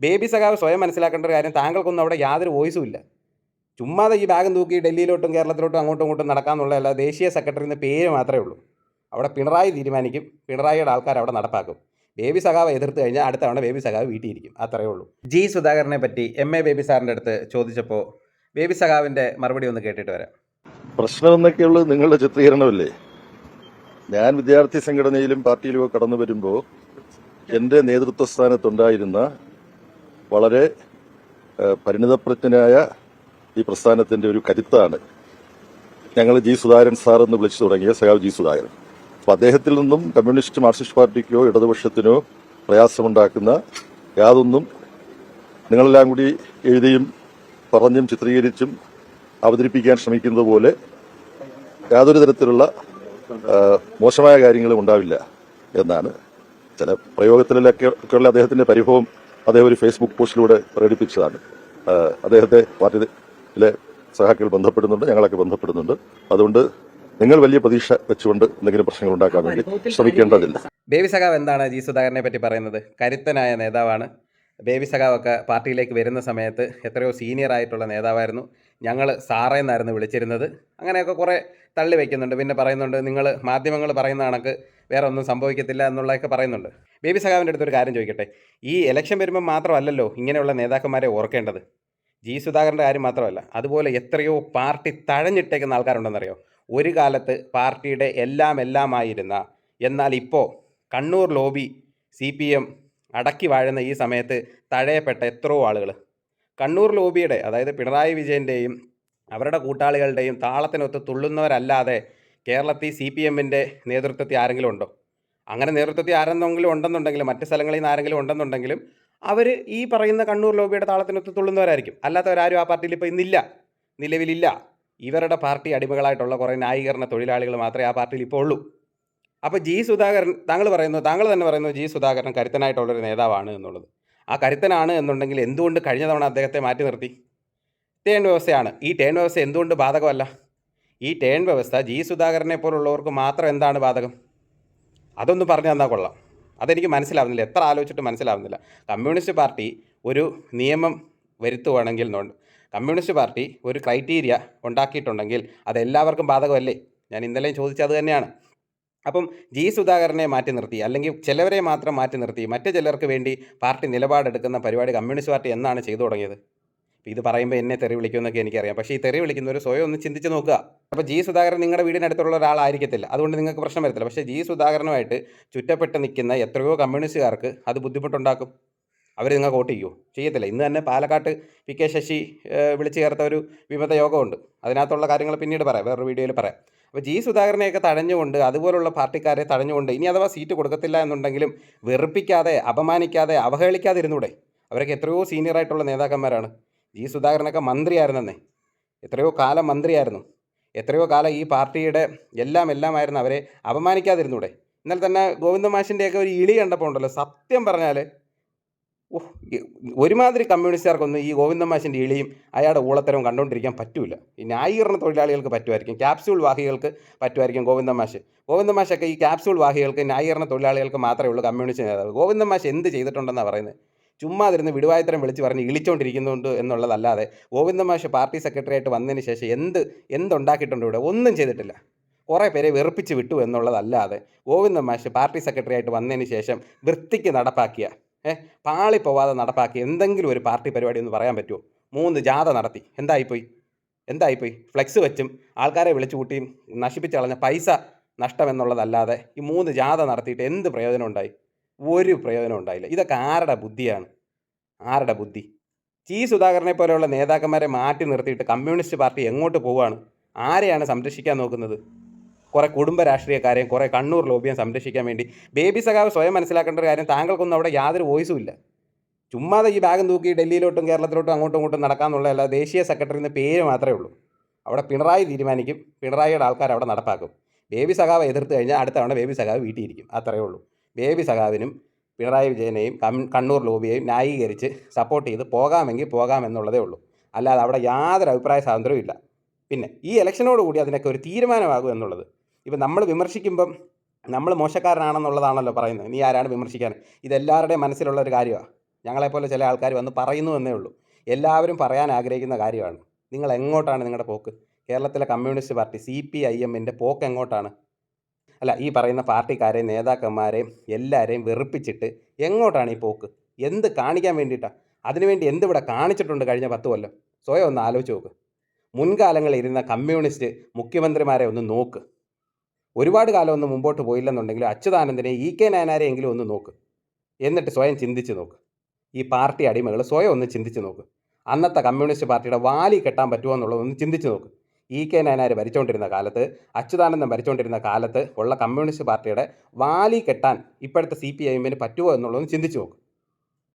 Baby സഖാവ് സ്വയം മനസ്സിലാക്കേണ്ട ഒരു കാര്യം, താങ്കൾക്കൊന്നും അവിടെ യാതൊരു വോയിസും ഇല്ല. ചുമ്മാതെ ഈ ബാഗും തൂക്കി ഡൽഹിയിലോട്ടും കേരളത്തിലോട്ടും അങ്ങോട്ടും ഇങ്ങോട്ടും നടക്കാമെന്നുള്ളതല്ല. ദേശീയ സെക്രട്ടറി എന്ന പേര് മാത്രമേ ഉള്ളൂ. അവിടെ പിണറായി തീരുമാനിക്കും, പിണറായിയുടെ ആൾക്കാർ അവിടെ നടപ്പാക്കും. ബേബി സഖാവ് എതിർത്ത് കഴിഞ്ഞാൽ അടുത്ത തവണ ബേബി സഖാവ് വീട്ടിയിരിക്കും. അത്രയേ ഉള്ളൂ. ജി സുധാകരനെ പറ്റി എം എ ബേബി സാറിൻ്റെ അടുത്ത് ചോദിച്ചപ്പോൾ ബേബി സഖാവിൻ്റെ മറുപടി ഒന്ന് കേട്ടിട്ട് വരാം. പ്രശ്നം എന്നൊക്കെയുള്ളത് നിങ്ങളുടെ ചിത്രീകരണമല്ലേ? ഞാൻ വിദ്യാർത്ഥി സംഘടനയിലും പാർട്ടിയിലും കടന്നു വരുമ്പോൾ എന്റെ നേതൃത്വ സ്ഥാനത്തുണ്ടായിരുന്ന വളരെ പരിണിതപ്രജ്ഞനായ ഈ പ്രസ്ഥാനത്തിന്റെ ഒരു കരുത്താണ് ഞങ്ങൾ ജി സുധാകരൻ സാർ എന്ന് വിളിച്ചു തുടങ്ങിയ സഖാവ് ജി സുധാകരൻ. അപ്പൊ അദ്ദേഹത്തിൽ നിന്നും കമ്മ്യൂണിസ്റ്റ് മാർക്സിസ്റ്റ് പാർട്ടിക്കോ ഇടതുപക്ഷത്തിനോ പ്രയാസമുണ്ടാക്കുന്ന യാതൊന്നും നിങ്ങളെല്ലാം കൂടി എഴുതിയും പറഞ്ഞും ചിത്രീകരിച്ചും അവതരിപ്പിക്കാൻ ശ്രമിക്കുന്നത് പോലെ യാതൊരു തരത്തിലുള്ള മോശമായ കാര്യങ്ങളും ഉണ്ടാവില്ല എന്നാണ് ചില പ്രയോഗത്തിലൊക്കെയുള്ള അദ്ദേഹത്തിന്റെ പരിഭവം അദ്ദേഹം ഒരു ഫേസ്ബുക്ക് പോസ്റ്റിലൂടെ പ്രകടിപ്പിച്ചതാണ്. അദ്ദേഹത്തെ പാർട്ടിയിലെ സഹാക്കൾ ബന്ധപ്പെടുന്നുണ്ട്, ഞങ്ങളൊക്കെ ബന്ധപ്പെടുന്നുണ്ട്. അതുകൊണ്ട് നിങ്ങൾ വലിയ പ്രതീക്ഷ വെച്ചുകൊണ്ട് എന്തെങ്കിലും പ്രശ്നങ്ങൾ ഉണ്ടാക്കാൻ വേണ്ടി ശ്രമിക്കേണ്ടതില്ല. ബേബി സഖാവ് എന്താണ് ജി സുധാകരനെ പറ്റി പറയുന്നത്? കരുത്തനായ നേതാവാണ്. ബേബി സഖാവൊക്കെ പാർട്ടിയിലേക്ക് വരുന്ന സമയത്ത് എത്രയോ സീനിയർ ആയിട്ടുള്ള നേതാവായിരുന്നു. ഞങ്ങൾ സാറേ എന്നായിരുന്നു വിളിച്ചിരുന്നത്. അങ്ങനെയൊക്കെ കുറേ തള്ളി വയ്ക്കുന്നുണ്ട്. പിന്നെ പറയുന്നുണ്ട് നിങ്ങൾ മാധ്യമങ്ങൾ പറയുന്ന കണക്ക് വേറെ ഒന്നും സംഭവിക്കത്തില്ല എന്നുള്ളതൊക്കെ പറയുന്നുണ്ട്. ബേബി സഖാവിൻ്റെ അടുത്തൊരു കാര്യം ചോദിക്കട്ടെ, ഈ ഇലക്ഷൻ വരുമ്പോൾ മാത്രമല്ലല്ലോ ഇങ്ങനെയുള്ള നേതാക്കന്മാരെ ഓർക്കേണ്ടത്. ജി സുധാകരൻ്റെ കാര്യം മാത്രമല്ല, അതുപോലെ എത്രയോ പാർട്ടി തഴഞ്ഞിട്ടേക്കുന്ന ആൾക്കാരുണ്ടെന്നറിയോ? ഒരു കാലത്ത് പാർട്ടിയുടെ എല്ലാമായിരുന്ന, എന്നാൽ ഇപ്പോൾ കണ്ണൂർ ലോബി CPM അടക്കി വാഴുന്ന ഈ സമയത്ത് തഴയപ്പെട്ട എത്രയോ ആളുകൾ. കണ്ണൂർ ലോബിയുടെ, അതായത് പിണറായി വിജയൻ്റെയും അവരുടെ കൂട്ടാളികളുടെയും താളത്തിനൊത്ത് തുള്ളുന്നവരല്ലാതെ കേരളത്തിൽ CPMൻ്റെ നേതൃത്വത്തിൽ ആരെങ്കിലും ഉണ്ടോ? അങ്ങനെ നേതൃത്വത്തിൽ ആരെന്നെങ്കിലും ഉണ്ടെന്നുണ്ടെങ്കിലും, മറ്റ് സ്ഥലങ്ങളിൽ നിന്ന് ആരെങ്കിലും ഉണ്ടെന്നുണ്ടെങ്കിലും അവർ ഈ പറയുന്ന കണ്ണൂർ ലോബിയുടെ താളത്തിനൊത്ത് തുള്ളുന്നവരായിരിക്കും. അല്ലാത്തവരാരും ആ പാർട്ടിയിൽ ഇപ്പോൾ ഇന്നില്ല, നിലവിലില്ല. ഇവരുടെ പാർട്ടി അടിമകളായിട്ടുള്ള കുറേ ന്യായീകരണ തൊഴിലാളികൾ മാത്രമേ ആ പാർട്ടിയിൽ ഇപ്പോൾ ഉള്ളൂ. അപ്പോൾ ജി സുധാകരൻ, താങ്കൾ തന്നെ പറയുന്നു ജി സുധാകരൻ കരുത്തനായിട്ടുള്ളൊരു നേതാവാണ് എന്നുള്ളത്. ആ കരുത്തനാണ് എന്നുണ്ടെങ്കിൽ എന്തുകൊണ്ട് കഴിഞ്ഞ തവണ അദ്ദേഹത്തെ മാറ്റി നിർത്തി? ടേൺ വ്യവസ്ഥയാണ്. ഈ ടേൺ വ്യവസ്ഥ എന്തുകൊണ്ട് ബാധകമല്ല? ഈ ടേൺ വ്യവസ്ഥ ജി സുധാകരനെ പോലുള്ളവർക്ക് മാത്രം എന്താണ് ബാധകം? അതൊന്ന് പറഞ്ഞു തന്നാൽ കൊള്ളാം. അതെനിക്ക് മനസ്സിലാവുന്നില്ല, എത്ര ആലോചിച്ചിട്ട് മനസ്സിലാവുന്നില്ല. കമ്മ്യൂണിസ്റ്റ് പാർട്ടി ഒരു നിയമം വരുത്തുവാണെങ്കിൽ, കമ്മ്യൂണിസ്റ്റ് പാർട്ടി ഒരു ക്രൈറ്റീരിയ ഉണ്ടാക്കിയിട്ടുണ്ടെങ്കിൽ അതെല്ലാവർക്കും ബാധകമല്ലേ? ഞാൻ ഇന്നലെയും ചോദിച്ചത് തന്നെയാണ്. അപ്പം ജി സുധാകരനെ മാറ്റി നിർത്തി, അല്ലെങ്കിൽ ചിലവരെ മാത്രം മാറ്റി നിർത്തി മറ്റു ചിലർക്ക് വേണ്ടി പാർട്ടി നിലപാടെടുക്കുന്ന പരിപാടി കമ്മ്യൂണിസ്റ്റ് പാർട്ടി എന്നാണ് ചെയ്തു തുടങ്ങിയത്? ഇത് പറയുമ്പോൾ എന്നെ തെറി വിളിക്കുമെന്നൊക്കെ എനിക്കറിയാം. പക്ഷേ ഈ തെറി വിളിക്കുന്നവർ സ്വയം ഒന്ന് ചിന്തിച്ച് നോക്കുക. അപ്പോൾ ജി സുധാകരൻ നിങ്ങളുടെ വീടിനടുത്തുള്ള ഒരാളായിരിക്കത്തില്ല, അതുകൊണ്ട് നിങ്ങൾക്ക് പ്രശ്നം വരത്തില്ല. പക്ഷേ ജി സുധാകരനുമായിട്ട് ചുറ്റപ്പെട്ട് നിൽക്കുന്ന എത്രയോ കമ്മ്യൂണിസ്റ്റുകാർക്ക് അത് ബുദ്ധിമുട്ടുണ്ടാക്കും. അവർ നിങ്ങൾക്ക് വോട്ട് ചെയ്യുമോ? ചെയ്യത്തില്ല. ഇന്ന് തന്നെ പാലക്കാട്ട് PK ശശി വിളിച്ചു ചേർത്ത ഒരു വിമത യോഗമുണ്ട്. അതിനകത്തുള്ള കാര്യങ്ങൾ പിന്നീട് പറയാം, വേറൊരു വീഡിയോയിൽ പറയാം. അപ്പോൾ ജി സുധാകരനെയൊക്കെ തടഞ്ഞുകൊണ്ട്, അതുപോലുള്ള പാർട്ടിക്കാരെ തടഞ്ഞുകൊണ്ട്, ഇനി അഥവാ സീറ്റ് കൊടുക്കത്തില്ല എന്നുണ്ടെങ്കിലും വെറുപ്പിക്കാതെ, അപമാനിക്കാതെ, അവഹേളിക്കാതെ ഇരുന്നൂടെ? അവരൊക്കെ എത്രയോ സീനിയറായിട്ടുള്ള നേതാക്കന്മാരാണ്. ജി സുധാകരനൊക്കെ മന്ത്രിയായിരുന്നെന്നേ, എത്രയോ കാലം മന്ത്രിയായിരുന്നു. എത്രയോ കാലം ഈ പാർട്ടിയുടെ എല്ലാമായിരുന്നു. അവരെ അപമാനിക്കാതിരുന്നൂടെ? ഇന്നലെ തന്നെ ഗോവിന്ദ മാഷിൻ്റെയൊക്കെ ഒരു ഇളി കണ്ടപ്പോൾ ഉണ്ടല്ലോ, സത്യം പറഞ്ഞാൽ ഒരുമാതിരി കമ്മ്യൂണിസ്റ്റുകാർക്കൊന്നും ഈ ഗോവിന്ദ മാഷിൻ്റെ ഇളിയും അയാളുടെ ഊളത്തരവും കണ്ടുകൊണ്ടിരിക്കാൻ പറ്റില്ല. ഈ ന്യായീകരണ തൊഴിലാളികൾക്ക് പറ്റുമായിരിക്കും, ക്യാപ്സ്യൂൾ വാഹികൾക്ക് പറ്റുമായിരിക്കും ഗോവിന്ദ മാഷൊക്കെ. ഈ ക്യാപ്സ്യൂൾ വാഹികൾക്ക്, ന്യായീകരണ തൊഴിലാളികൾക്ക് മാത്രമേ ഉള്ളൂ കമ്മ്യൂണിസ്റ്റ് നേതാവ്. ഗോവിന്ദ മാഷ് എന്ത് ചെയ്തിട്ടുണ്ടെന്നാണ് പറയുന്നത്? ചുമ്മാതിരുന്ന് വിടുവായത്തരം വിളിച്ച് പറഞ്ഞ് ഇളിച്ചുകൊണ്ടിരിക്കുന്നുണ്ട് എന്നുള്ളതല്ലാതെ ഗോവിന്ദ മാഷ് പാർട്ടി സെക്രട്ടറി ആയിട്ട് വന്നതിന് ശേഷം എന്തുണ്ടാക്കിയിട്ടുണ്ട്? ഇവിടെ ഒന്നും ചെയ്തിട്ടില്ല. കുറേ പേരെ വെറുപ്പിച്ച് വിട്ടു എന്നുള്ളതല്ലാതെ ഗോവിന്ദ മാഷ് പാർട്ടി സെക്രട്ടറി ആയിട്ട് വന്നതിന് ശേഷം വൃത്തിക്ക് നടപ്പാക്കിയ, പാളിപ്പോവാതെ നടപ്പാക്കിയ എന്തെങ്കിലും ഒരു പാർട്ടി പരിപാടി ഒന്ന് പറയാൻ പറ്റുമോ? 3 ജാഥ നടത്തി, എന്തായിപ്പോയി? ഫ്ലെക്സ് വെച്ചും ആൾക്കാരെ വിളിച്ചു കൂട്ടിയും നശിപ്പിച്ച് കളഞ്ഞ പൈസ നഷ്ടമെന്നുള്ളതല്ലാതെ ഈ 3 ജാഥ നടത്തിയിട്ട് എന്ത് പ്രയോജനം ഉണ്ടായി? ഒരു പ്രയോജനം ഉണ്ടായില്ല. ഇതൊക്കെ ആരുടെ ബുദ്ധിയാണ്? ആരുടെ ബുദ്ധി? ജി സുധാകരനെ പോലെയുള്ള നേതാക്കന്മാരെ മാറ്റി നിർത്തിയിട്ട് കമ്മ്യൂണിസ്റ്റ് പാർട്ടി എങ്ങോട്ട് പോവുകയാണ്? ആരെയാണ് സംരക്ഷിക്കാൻ നോക്കുന്നത്? കുറേ കുടുംബ രാഷ്ട്രീയക്കാരെയും കുറേ കണ്ണൂർ ലോബിയും സംരക്ഷിക്കാൻ വേണ്ടി. ബേബി സഖാവ് സ്വയം മനസ്സിലാക്കേണ്ട ഒരു കാര്യം, താങ്കൾക്കൊന്നും അവിടെ യാതൊരു വോയിസും ഇല്ല. ചുമ്മാതെ ഈ ബാഗും തൂക്കി ഡൽഹിയിലോട്ടും കേരളത്തിലോട്ടും അങ്ങോട്ടും ഇങ്ങോട്ടും നടക്കാമെന്നുള്ളതല്ല. ദേശീയ സെക്രട്ടറി എന്ന പേര് മാത്രമേ ഉള്ളൂ. അവിടെ പിണറായി തീരുമാനിക്കും, പിണറായിയുടെ ആൾക്കാർ അവിടെ നടപ്പാക്കും. ബേബി സഖാവ് എതിർത്ത് കഴിഞ്ഞാൽ അടുത്ത തവണ ബേബി സഖാവ് വീട്ടിയിരിക്കും. അത്രയേ ഉള്ളൂ. ബേബി സഖാവിനും പിണറായി വിജയനെയും കണ്ണൂർ ലോബിയെയും ന്യായീകരിച്ച് സപ്പോർട്ട് ചെയ്ത് പോകാമെങ്കിൽ പോകാമെന്നുള്ളതേ ഉള്ളൂ. അല്ലാതെ അവിടെ യാതൊരു അഭിപ്രായ സ്വാതന്ത്ര്യവും ഇല്ല. പിന്നെ ഈ ഇലക്ഷനോടുകൂടി അതിനൊക്കെ ഒരു തീരുമാനമാകും എന്നുള്ളത്. ഇപ്പം നമ്മൾ വിമർശിക്കുമ്പം നമ്മൾ മോശക്കാരനാണെന്നുള്ളതാണല്ലോ പറയുന്നത്. നീ ആരാണ് വിമർശിക്കാൻ? ഇതെല്ലാവരുടെയും മനസ്സിലുള്ള ഒരു കാര്യമാണ്. ഞങ്ങളെപ്പോലെ ചില ആൾക്കാർ വന്ന് പറയുന്നു എന്നേ ഉള്ളൂ. എല്ലാവരും പറയാൻ ആഗ്രഹിക്കുന്ന കാര്യമാണ്. നിങ്ങൾ എങ്ങോട്ടാണ് നിങ്ങളുടെ പോക്ക്? കേരളത്തിലെ കമ്മ്യൂണിസ്റ്റ് പാർട്ടി CPIMൻ്റെ പോക്ക് എങ്ങോട്ടാണ്? അല്ല, ഈ പറയുന്ന പാർട്ടിക്കാരെയും നേതാക്കന്മാരെയും എല്ലാവരെയും വെറുപ്പിച്ചിട്ട് എങ്ങോട്ടാണ് ഈ പോക്ക്? എന്ത് കാണിക്കാൻ വേണ്ടിയിട്ടാണ്? അതിനുവേണ്ടി എന്തിവിടെ കാണിച്ചിട്ടുണ്ട് കഴിഞ്ഞ 10 കൊല്ലം? സ്വയം ഒന്ന് ആലോചിച്ച് നോക്ക്. മുൻകാലങ്ങളിൽ ഇരുന്ന കമ്മ്യൂണിസ്റ്റ് മുഖ്യമന്ത്രിമാരെ ഒന്ന് നോക്ക്. ഒരുപാട് കാലമൊന്നും മുമ്പോട്ട് പോയില്ലെന്നുണ്ടെങ്കിലും അച്യുതാനന്ദനെ EK നായനാരെയെങ്കിലും ഒന്ന് നോക്ക്. എന്നിട്ട് സ്വയം ചിന്തിച്ച് നോക്ക്. ഈ പാർട്ടി അടിമകൾ സ്വയം ഒന്ന് ചിന്തിച്ച് നോക്ക്. അന്നത്തെ കമ്മ്യൂണിസ്റ്റ് പാർട്ടിയുടെ വാലി കെട്ടാൻ പറ്റുമോ എന്നുള്ളതൊന്ന് ചിന്തിച്ച് നോക്ക്. EK നായനാർ ഭരിച്ചുകൊണ്ടിരുന്ന കാലത്ത്, അച്യുതാനന്ദൻ ഭരിച്ചുകൊണ്ടിരുന്ന കാലത്ത് ഉള്ള കമ്മ്യൂണിസ്റ്റ് പാർട്ടിയുടെ വാലി കെട്ടാൻ ഇപ്പോഴത്തെ CPIMന് പറ്റുമോ എന്നുള്ളതൊന്ന് ചിന്തിച്ച് നോക്ക്.